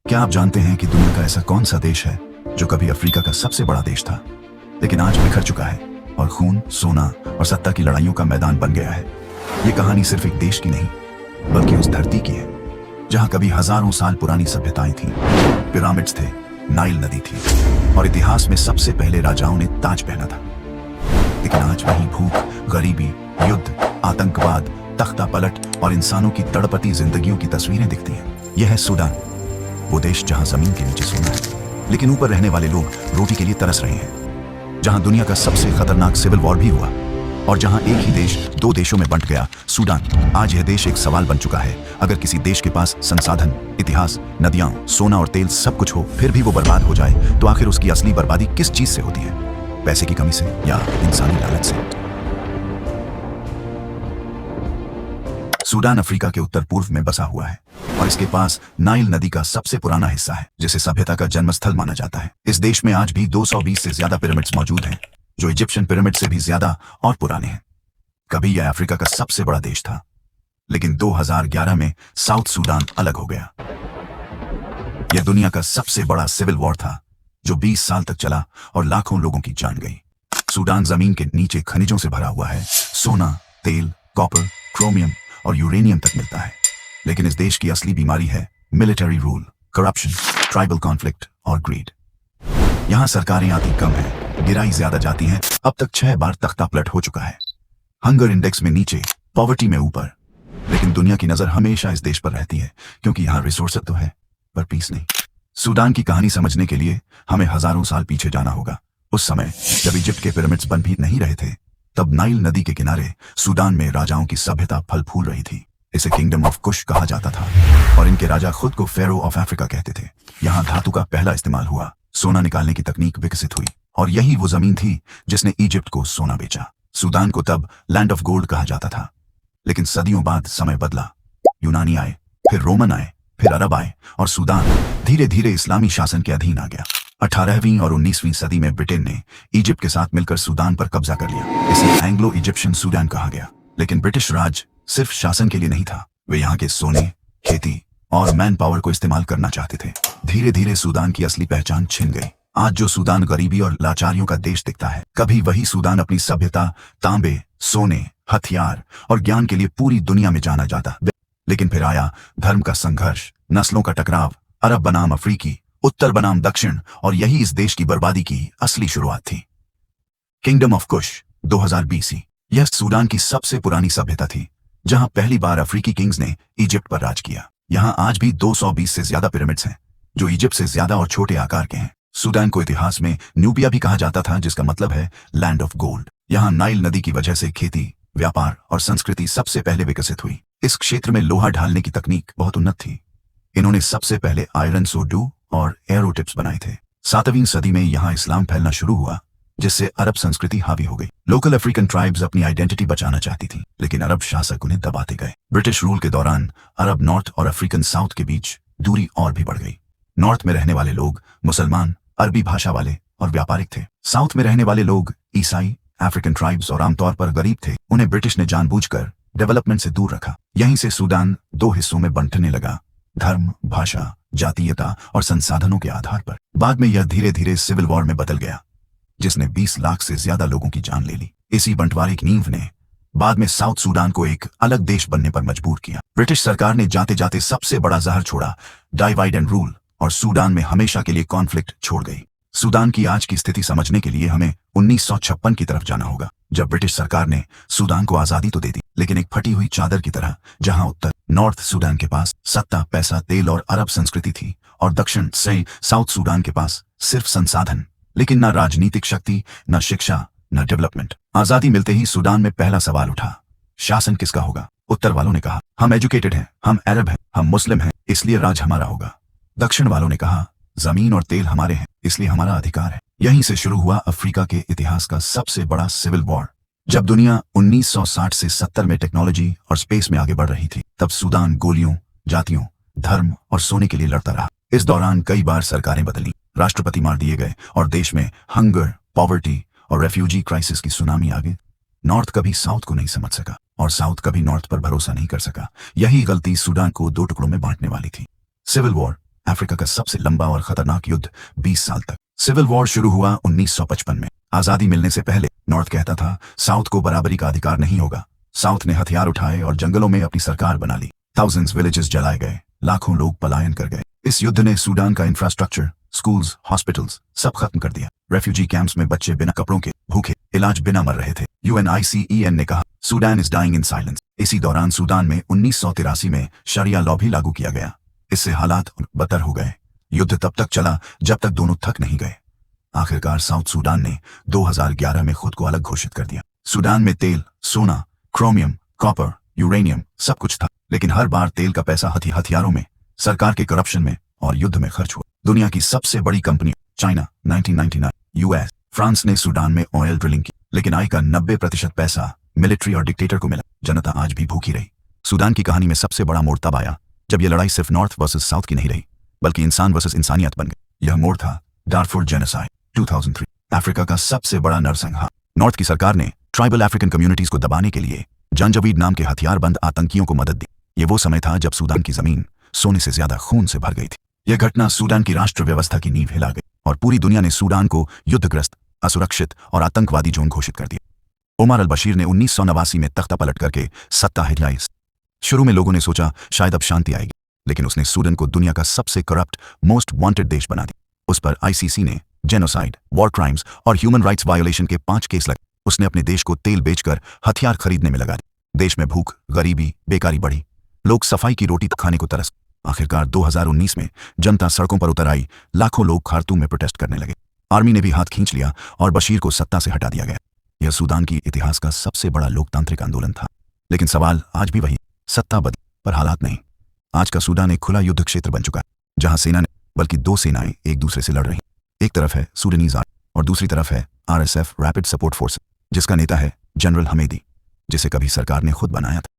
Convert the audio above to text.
क्या आप जानते हैं कि दुनिया का ऐसा कौन सा देश है जो कभी अफ्रीका का सबसे बड़ा देश था, लेकिन आज बिखर चुका है और खून, सोना और सत्ता की लड़ाइयों का मैदान बन गया है। ये कहानी सिर्फ एक देश की नहीं, बल्कि उस धरती की है जहां कभी हजारों साल पुरानी सभ्यताएं थीं, पिरामिड्स थे, नाइल नदी थी और इतिहास में सबसे पहले राजाओं ने ताज पहना था। लेकिन आज वहीं भूख, गरीबी, युद्ध, आतंकवाद, तख्ता पलट और इंसानों की तड़पती जिंदगियों की तस्वीरें दिखती हैं। यह है सूडान, वो देश जहां जमीन के नीचे सोना है लेकिन ऊपर रहने वाले लोग रोटी के लिए तरस रहे हैं, जहां दुनिया का सबसे खतरनाक सिविल वॉर भी हुआ और जहां एक ही देश दो देशों में बंट गया। सूडान, आज यह देश एक सवाल बन चुका है। अगर किसी देश के पास संसाधन, इतिहास, नदियां, सोना और तेल सब कुछ हो, फिर भी वो बर्बाद हो जाए, तो आखिर उसकी असली बर्बादी किस चीज से होती है? पैसे की कमी से या इंसानी लालच से? सूडान अफ्रीका के उत्तर पूर्व में बसा हुआ है और इसके पास नाइल नदी का सबसे पुराना हिस्सा है, जिसे सभ्यता का जन्मस्थल माना जाता है। इस देश में आज भी 220 से ज्यादा पिरामिड्स मौजूद हैं, जो इजिप्शियन पिरामिड से भी ज्यादा और पुराने हैं। कभी यह अफ्रीका का सबसे बड़ा देश था, लेकिन 2011 में साउथ सूडान अलग हो गया। यह दुनिया का सबसे बड़ा सिविल वॉर था, जो 20 साल तक चला और लाखों लोगों की जान गई। सूडान जमीन के नीचे खनिजों से भरा हुआ है। सोना, तेल, कॉपर, क्रोमियम और यूरेनियम तक मिलता है। लेकिन इस देश की असली बीमारी है military rule, corruption, tribal conflict और ग्रीड। यहां सरकारें आती कम है, गिराई ज्यादा जाती हैं। अब तक 6 बार तख्ता पलट हो चुका है। हंगर इंडेक्स में नीचे, पॉवर्टी में ऊपर। लेकिन दुनिया की नजर हमेशा इस देश पर रहती है, क्योंकि यहां रिसोर्स तो है, पर पीस नहीं। सूडान की कहानी समझने के लिए हमें हजारों साल पीछे जाना होगा। उस समय जब इजिप्ट के पिरामिड्स बन भी नहीं रहे थे, तब नाइल नदी के किनारे सूडान में राजाओं की सभ्यता फल फूल रही थी। इसे किंगडम ऑफ कुश कहा जाता था और इनके राजा खुद को फेरो ऑफ अफ्रीका कहते थे। यहाँ धातु का पहला इस्तेमाल हुआ, सोना निकालने की तकनीक विकसित हुई और यही वो जमीन थी जिसने इजिप्ट को सोना बेचा। सूडान को तब लैंड ऑफ गोल्ड कहा जाता था। लेकिन सदियों बाद समय बदला। यूनानी आए, फिर रोमन आए, फिर अरब आए और सूडान धीरे धीरे इस्लामी शासन के अधीन आ गया। 18वीं और 19वीं सदी में ब्रिटेन ने इजिप्ट के साथ मिलकर सूडान पर कब्जा कर लिया। इसे एंग्लो इजिप्शियन सूडान कहा गया। लेकिन ब्रिटिश राज सिर्फ शासन के लिए नहीं था, वे यहाँ के सोने, खेती और मैन पावर को इस्तेमाल करना चाहते थे। धीरे धीरे सूडान की असली पहचान छिन गई। आज जो सूडान गरीबी और लाचारियों का देश दिखता है, कभी वही सूडान अपनी सभ्यता, तांबे, सोने, हथियार और ज्ञान के लिए पूरी दुनिया में जाना जाता। लेकिन फिर आया धर्म का संघर्ष, नस्लों का टकराव, अरब बनाम अफ्रीकी, उत्तर बनाम दक्षिण, और यही इस देश की बर्बादी की असली शुरुआत थी। किंगडम ऑफ कुश 2000 BC, यह सूडान की सबसे पुरानी सभ्यता थी, जहां पहली बार अफ्रीकी किंग्स ने इजिप्ट पर राज किया। यहां आज भी 220 से ज्यादा पिरामिड्स हैं, जो इजिप्ट से ज्यादा और छोटे आकार के हैं। सूडान को इतिहास में न्यूबिया भी कहा जाता था, जिसका मतलब है लैंड ऑफ गोल्ड। यहाँ नाइल नदी की वजह से खेती, व्यापार और संस्कृति सबसे पहले विकसित हुई। इस क्षेत्र में लोहा ढालने की तकनीक बहुत उन्नत थी। इन्होंने सबसे पहले आयरन सोडू और एरो टिप्स बनाए थे। 7वीं सदी में यहाँ इस्लाम फैलना शुरू हुआ, जिससे अरब संस्कृति हावी हो गई। लोकल अफ्रीकन ट्राइब्स अपनी आइडेंटिटी बचाना चाहती थी, लेकिन अरब शासक उन्हें दबाते गए। ब्रिटिश रूल के दौरान अरब नॉर्थ और अफ्रीकन साउथ के बीच दूरी और भी बढ़ गई। नॉर्थ में रहने वाले लोग मुसलमान, अरबी भाषा वाले और व्यापारिक थे। साउथ में रहने वाले लोग ईसाई, अफ्रीकन ट्राइब्स और आमतौर पर गरीब थे। उन्हें ब्रिटिश ने जानबूझकर डेवलपमेंट से दूर रखा। यहीं से सूडान 2 हिस्सों में बंटने लगा, धर्म, भाषा, जातीयता और संसाधनों के आधार पर। बाद में यह धीरे धीरे सिविल वॉर में बदल गया, जिसने 20 लाख से ज्यादा लोगों की जान ले ली। इसी बंटवारे की नींव ने बाद में साउथ सूडान को एक अलग देश बनने पर मजबूर किया। ब्रिटिश सरकार ने जाते जाते सबसे बड़ा जहर छोड़ा, डिवाइड एंड रूल, और सूडान में हमेशा के लिए कॉन्फ्लिक्ट छोड़ गई। सूडान की आज की स्थिति समझने के लिए हमें 1956 की तरफ जाना होगा, जब ब्रिटिश सरकार ने सूडान को आजादी तो दे दी, लेकिन एक फटी हुई चादर की तरह, जहां उत्तर नॉर्थ सूडान के पास सत्ता, पैसा, तेल और अरब संस्कृति थी, और दक्षिण से साउथ सूडान के पास सिर्फ संसाधन, लेकिन न राजनीतिक शक्ति, न शिक्षा, न डेवलपमेंट। आजादी मिलते ही सूडान में पहला सवाल उठा, शासन किसका होगा? उत्तर वालों ने कहा, हम एजुकेटेड हैं, हम अरब हैं, हम मुस्लिम हैं, इसलिए राज हमारा होगा। दक्षिण वालों ने कहा, जमीन और तेल हमारे हैं, इसलिए हमारा अधिकार है। यहीं से शुरू हुआ अफ्रीका के इतिहास का सबसे बड़ा सिविल वॉर। जब दुनिया 1960 से 70 में टेक्नोलॉजी और स्पेस में आगे बढ़ रही थी, तब सूडान गोलियों, जातियों, धर्म और सोने के लिए लड़ता रहा। इस दौरान कई बार सरकारें बदली, राष्ट्रपति मार दिए गए और देश में हंगर, पॉवर्टी और रेफ्यूजी क्राइसिस की सुनामी आ गई। नॉर्थ कभी साउथ को नहीं समझ सका और साउथ कभी नॉर्थ पर भरोसा नहीं कर सका। यही गलती सूडान को 2 टुकड़ों में बांटने वाली थी। सिविल वॉर, अफ्रीका का सबसे लंबा और खतरनाक युद्ध 20 साल तक। सिविल वॉर शुरू हुआ 1955 में। आजादी मिलने से पहले नॉर्थ कहता था साउथ को बराबरी का अधिकार नहीं होगा। साउथ ने हथियार उठाए और जंगलों में अपनी सरकार बना ली। थाउजेंड्स विलेजेस जलाए गए, लाखों लोग पलायन कर गए। इस युद्ध ने सूडान का इंफ्रास्ट्रक्चर, स्कूल्स, हॉस्पिटल्स सब खत्म कर दिया। रेफ्यूजी कैंप्स में बच्चे बिना कपड़ों के भूखे इलाज बिना मर रहे थे। UNICEN ने कहा Sudan is dying in silence. इसी दौरान सूडान में 1983 में शरिया लॉ भी लागू किया गया। इससे हालात बदतर हो गए। युद्ध तब तक चला जब तक दोनों थक नहीं गए। आखिरकार साउथ सूडान ने 2011 में खुद को अलग घोषित कर दिया। सूडान में तेल, सोना, क्रोमियम, कॉपर, यूरेनियम सब कुछ था, लेकिन हर बार तेल का पैसा हथियारों में, सरकार के करप्शन में और युद्ध में खर्च हुआ। दुनिया की सबसे बड़ी कंपनी चाइना 1999, US, फ्रांस ने सूडान में ऑयल ड्रिलिंग की, लेकिन आय का 90% पैसा मिलिट्री और डिक्टेटर को मिला। जनता आज भी भूखी रही। सूडान की कहानी में सबसे बड़ा मोड़ तब आया जब यह लड़ाई सिर्फ नॉर्थ वर्सेस साउथ की नहीं रही, बल्कि इंसान वर्सेस इंसानियत बन गई। यह मोड़ था डार्फुर जेनोसाइड 2003। अफ्रीका का सबसे बड़ा नरसंहार। नॉर्थ की सरकार ने ट्राइबल अफ्रीकन कम्युनिटीज को दबाने के लिए जंजावीद नाम के हथियारबंद आतंकियों को मदद दी। ये वो समय था जब सूडान की जमीन सोने से ज्यादा खून से भर गई थी। यह घटना सूडान की राष्ट्र व्यवस्था की नींव हिला गई और पूरी दुनिया ने सूडान को युद्धग्रस्त, असुरक्षित और आतंकवादी जोन घोषित कर दिया। उमर अल बशीर ने 1989 में तख्ता पलट करके सत्ता हिलाई। शुरू में लोगों ने सोचा शायद अब शांति आएगी, लेकिन उसने सूडान को दुनिया का सबसे करप्ट, मोस्ट वांटेड देश बना दिया। उस पर ICC ने जेनोसाइड, वॉर क्राइम्स और ह्यूमन राइट्स वायोलेशन के 5 केस लगे। उसने अपने देश को तेल बेचकर हथियार खरीदने में लगा दिया। देश में भूख, गरीबी, बेकारी बढ़ी। लोग सफाई की रोटी खाने को तरस। आखिरकार 2019 में जनता सड़कों पर उतर आई। लाखों लोग खार्तूम में प्रोटेस्ट करने लगे। आर्मी ने भी हाथ खींच लिया और बशीर को सत्ता से हटा दिया गया। यह सूडान की इतिहास का सबसे बड़ा लोकतांत्रिक आंदोलन था। लेकिन सवाल आज भी वही, सत्ता बदली पर हालात नहीं। आज का सूडान एक खुला युद्ध क्षेत्र बन चुका है, जहां सेना ने बल्कि 2 सेनाएं एक दूसरे से लड़ रही। एक तरफ है सूडानीज आर्मी और दूसरी तरफ है RSF, रैपिड सपोर्ट फोर्स, जिसका नेता है जनरल हमेदी, जिसे कभी सरकार ने खुद बनाया था।